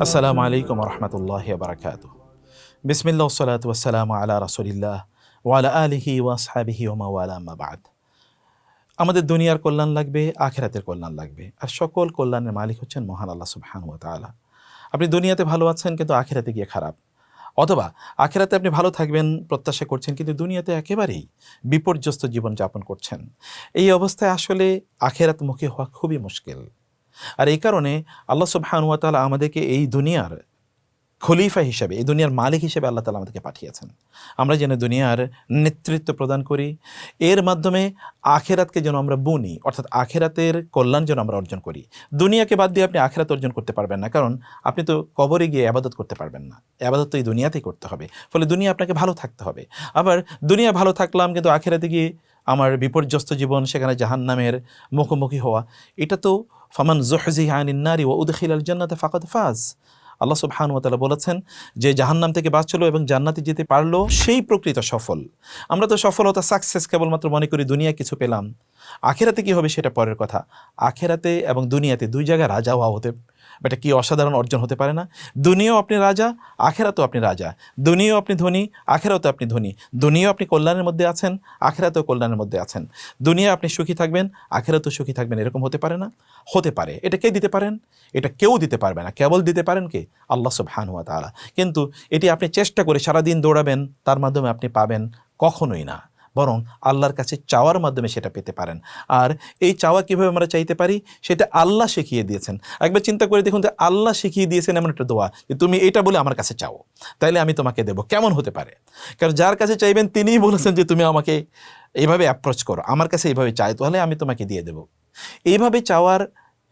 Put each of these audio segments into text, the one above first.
আসসালামু আলাইকুম রহমতুল্লাহি ওয়া বারাকাতুহু। বিসমিল্লাহ ওয়াসসালাতু ওয়াসসালামু আলা রাসূলিল্লাহ ওয়া আলা আলিহি ওয়া আসহাবিহি ওয়া মাওয়ালা, আম্মা বা'দ। আমাদের দুনিয়ার কল্যাণ লাগবে, আখিরাতের কল্যাণ লাগবে, আর সকল কল্যাণের মালিক হচ্ছেন মহান আল্লাহ সুবহানাহু ওয়া তাআলা। আপনি দুনিয়াতে ভালো আছেন কিন্তু আখিরাতে গিয়ে খারাপ, অথবা আখিরাতে আপনি ভালো থাকবেন প্রত্যাশা করছেন কিন্তু দুনিয়াতে একেবারেই বিপর্যস্ত জীবন যাপন করছেন। এই অবস্থায় আসলে আখিরাতমুখী হওয়া খুবই মুশকিল। আর এই কারণে আল্লাহ সুবহানাহু ওয়া তাআলা আমাদেরকে এই দুনিয়ার খলিফা হিসেবে, এই দুনিয়ার মালিক হিসেবে আল্লাহ তাআলা আমাদেরকে পাঠিয়েছেন। আমরা যেন দুনিয়ার নেতৃত্ব প্রদান করি, এর মাধ্যমে আখেরাতকে যেন আমরা বুনি, অর্থাৎ আখেরাতের কল্যাণ যেন আমরা অর্জন করি। দুনিয়াকে বাদ দিয়ে আপনি আখেরাত অর্জন করতে পারবেন না, কারণ আপনি তো কবরে গিয়ে ইবাদত করতে পারবেন না। ইবাদত তো এই দুনিয়াতেই করতে হবে, ফলে দুনিয়া আপনাকে ভালো থাকতে হবে। আবার দুনিয়া ভালো থাকলাম কিন্তু আখেরাতে গিয়ে আমার বিপর্যস্ত জীবন, সেখানে জাহান্নামের মুখোমুখি হওয়া, এটা তো ফামান যুহজিহা আনিন নারি ওয়া উদখিলাল জান্নাতা ফাকাদ ফাজ। আল্লাহ সুবহানাহু ওয়া তাআলা বলেছেন যে জাহান্নাম থেকে বাঁচলো এবং জান্নাতে যেতে পারলো সেই প্রকৃত সফল। আমরা তো সফলতা, সাকসেস কেবলমাত্র মনে করি দুনিয়া কিছু পেলাম, আখেরাতে কি হবে সেটা পরের কথা। আখেরাতে এবং দুনিয়াতে দুই জায়গায় রাজা হওয়া হতে, এটা কি অসাধারণ অর্জন হতে পারে না? দুনিয়াও আপনি রাজা, আখেরাতেও আপনি রাজা। দুনিয়াও আপনি ধনী, আখেরাতেও আপনি ধনী। দুনিয়াও আপনি কল্যাণের মধ্যে আছেন, আখেরাতেও কল্যাণের মধ্যে আছেন। দুনিয়া আপনি সুখী থাকবেন, আখেরাতেও সুখী থাকবেন, এরকম হতে পারে না? হতে পারে। এটা কে দিতে পারেন? এটা কেউ দিতে পারবে না, কেবল দিতে পারেন কে? আল্লাহ সুবহানাহু ওয়া তাআলা। কিন্তু এটি আপনি চেষ্টা করে সারাদিন দৌড়াবেন, তার মাধ্যমে আপনি পাবেন? কখনোই না, বরং আল্লাহর কাছে চাওয়ার মাধ্যমে সেটা পেতে পারেন। আর এই চাওয়া কীভাবে আমরা চাইতে পারি সেটা আল্লাহ শিখিয়ে দিয়েছেন। একবার চিন্তা করে দেখুন যে আল্লাহ শিখিয়ে দিয়েছেন এমন একটা দোয়া যে তুমি এটা বলে আমার কাছে চাও, তাইলে আমি তোমাকে দেব। কেমন হতে পারে? কারণ যার কাছে চাইবেন তিনিই বলেছেন যে তুমি আমাকে এইভাবে অ্যাপ্রোচ করো, আমার কাছে এইভাবে চাই, তাহলে আমি তোমাকে দিয়ে দেব। এইভাবে চাওয়ার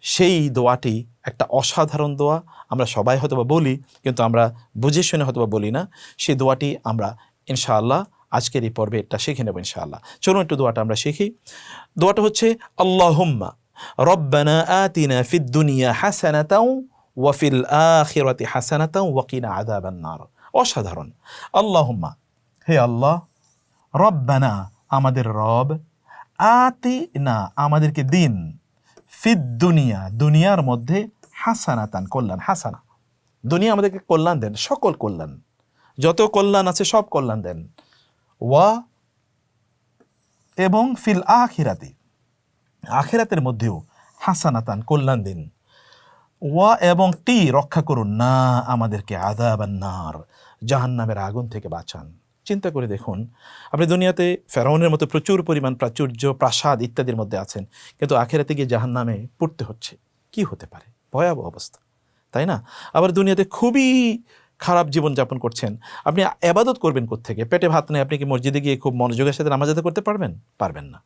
সেই দোয়াটি একটা অসাধারণ দোয়া। আমরা সবাই হয়তোবা বলি, কিন্তু আমরা বুঝে শুনে হয়তোবা বলি না। সেই দোয়াটি আমরা ইনশাআল্লাহ আজকের এই পর্বে এটা শিখে নেব ইনশাআল্লাহ। চলুন একটু দোয়াটা আমরা শিখি। দোয়াটা হচ্ছে আল্লাহুম্মা রব্বানা আতিনা ফিদ দুনিয়া হাসানাতাও ওয়া ফিল আখিরাতি হাসানাতাও ওয়া কিনা আযাবান নার। অসাধারণ। আল্লাহুম্মা, হে আল্লাহ, রব্বানা আমাদের রব, আতিনা আমাদেরকে দিন, ফিদ দুনিয়া দুনিয়ার মধ্যে, হাসানাতান কল্যাণ, হাসানা দুনিয়া আমাদেরকে কল্যাণ দেন, সকল কল্যাণ, যত কল্যাণ আছে সব কল্যাণ দেন। ওয়া এবং ফিল আখিরাতি আখিরাতের মধ্যেও হাসানাতান কল্যাণ দিন। ওয়া এবং টি রক্ষা করুন না আমাদেরকে আযাবান নার জাহান্নামের আগুন থেকে বাঁচান। চিন্তা করে দেখুন, আপনি দুনিয়াতে ফেরাউনের মতো প্রচুর পরিমাণ প্রাচুর্য, প্রাসাদ ইত্যাদির মধ্যে আছেন, কিন্তু আখিরাতে গিয়ে জাহান্নামে পড়তে হচ্ছে। কি হতে পারে? ভয়াবহ অবস্থা, তাই না? আবার দুনিয়াতে খুবই খারাপ জীবন যাপন করছেন, আপনি ইবাদত করবেন কোত্থেকে? পেটে ভাত নেই, আপনি কি মসজিদে গিয়ে খুব মনোযোগের সাথে নামাজ আদায় করতে পারবেন? পারবেন না,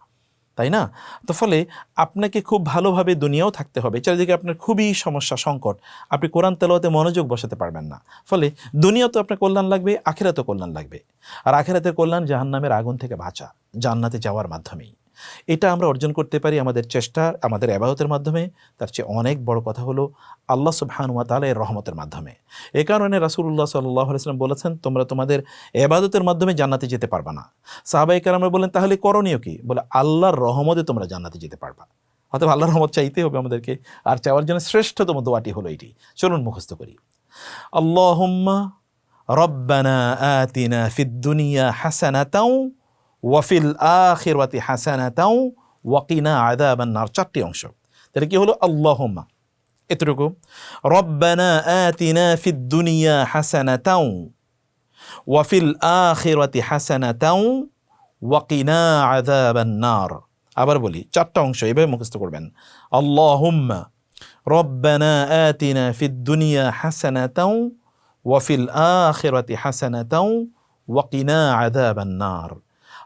তাই না? তো ফলে আপনাকে খুব ভালোভাবে দুনিয়াও থাকতে হবে, চারিদিকে আপনার খুবই সমস্যা, সংকট, আপনি কোরআন তেলাওয়াতে মনোযোগ বসাতে পারবেন না। ফলে দুনিয়াও তো আপনার কল্যাণ লাগবে, আখিরাতেও কল্যাণ লাগবে। আর আখিরাতের কল্যাণ জাহান্নামের আগুন থেকে বাঁচা, জান্নাতে যাওয়ার মাধ্যমেই। এটা আমরা অর্জন করতে পারি আমাদের চেষ্টা, আমাদের ইবাদতের মাধ্যমে। তার চেয়ে অনেক বড় কথা হলো আল্লাহ সুবহানাহু ওয়া তাআলা এর রহমতের মাধ্যমে। এ কারণে রাসূলুল্লাহ সাল্লাল্লাহু আলাইহি ওয়াসাল্লাম বলেছেন, তোমরা তোমাদের ইবাদতের মাধ্যমে জান্নাতে যেতে পারবা না। সাহাবায়ে কেরামরা বলেন, তাহলে করণীয় কি? বলে আল্লাহর রহমতে তোমরা জান্নাতে যেতে পারবা। অতএব আল্লাহর রহমত চাইতে হবে আমাদেরকে, আর চাওয়ার জন্য শ্রেষ্ঠতম দোয়াটি হলো এটি। চলুন মুখস্থ করি। আল্লাহুম্মা রব্বানা আতিনা ফিদ দুনিয়া হাসানাতাও ওয়া ফিল আখিরাতি হাসানাতাও ওয়া কিনা আযাবান নার। চারটি অংশ। তাহলে কি হলো? আল্লাহুম্মা এতটুকু, রব্বানা আতিনা ফিদ দুনিয়া হাসানাতাও ওয়া ফিল আখিরাতি হাসানাতাও ওয়া কিনা আযাবান নার। আবার বলি, চারটা অংশ এভাবে মুখস্থ করবেন। আল্লাহুম্মা রব্বানা আতিনা ফিদ দুনিয়া হাসানাতাও ওয়া ফিল আখিরাতি হাসানাতাও ওয়া কিনা আযাবান নার।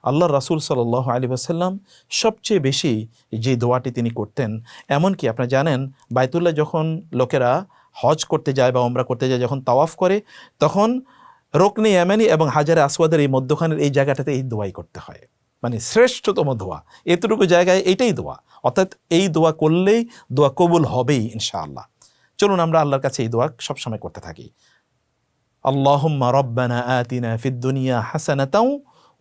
আল্লাহ রাসূল সাল্লাল্লাহু আলাইহি ওয়াসাল্লাম সবচেয়ে বেশি যে দোয়াটি তিনি করতেন, এমনকি আপনারা জানেন বাইতুল্লাহ যখন লোকেরা হজ করতে যায় বা উমরা করতে যায়, যখন তাওয়াফ করে, তখন রুকনে ইয়ামানি এবং হাজারে আসওয়াদের এই মধ্যখানের এই জায়গাটাতে এই দোয়াই করতে হয়। মানে শ্রেষ্ঠতম দোয়া এতটুকু জায়গায়, এইটাই দোয়া। অর্থাৎ এই দোয়া করলেই দোয়া কবুল হবেই ইনশাআল্লাহ। চলুন আমরা আল্লাহর কাছে এই দোয়া সবসময় করতে থাকি। আল্লাহুম্মা রব্বানা আতিনা ফিদ দুনিয়া হাসানাতাও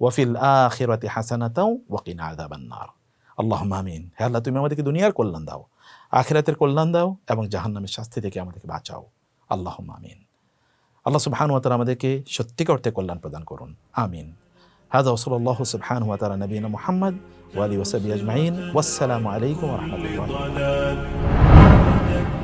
ওয়া ফিল আখিরাতি হাসানাতাও ওয়া কিনা আযাবান নার। আল্লাহুম্মা আমিন। হে আল্লাহ, তুমি আমাদেরকে দুনিয়ার কল্যাণ দাও, আখিরাতের কল্যাণ দাও এবং জাহান্নামের শাস্তি থেকে আমাদেরকে বাঁচাও। আল্লাহুম্মা আমিন। আল্লাহ সুবহানাহু ওয়া তাআলা আমাদেরকে সত্যিকার অর্থে কল্যাণ প্রদান করুন। আমিন। হাযা ওয়া সাল্লাল্লাহু সুবহানাহু ওয়া তাআলা নবিয়িনা মুহাম্মদ ওয়া আলিহি ওয়া সাহবিহি আজমাইন। ওয়াসসালামু আলাইকুম ওয়া রাহমাতুল্লাহি ওয়া বারাকাতুহু।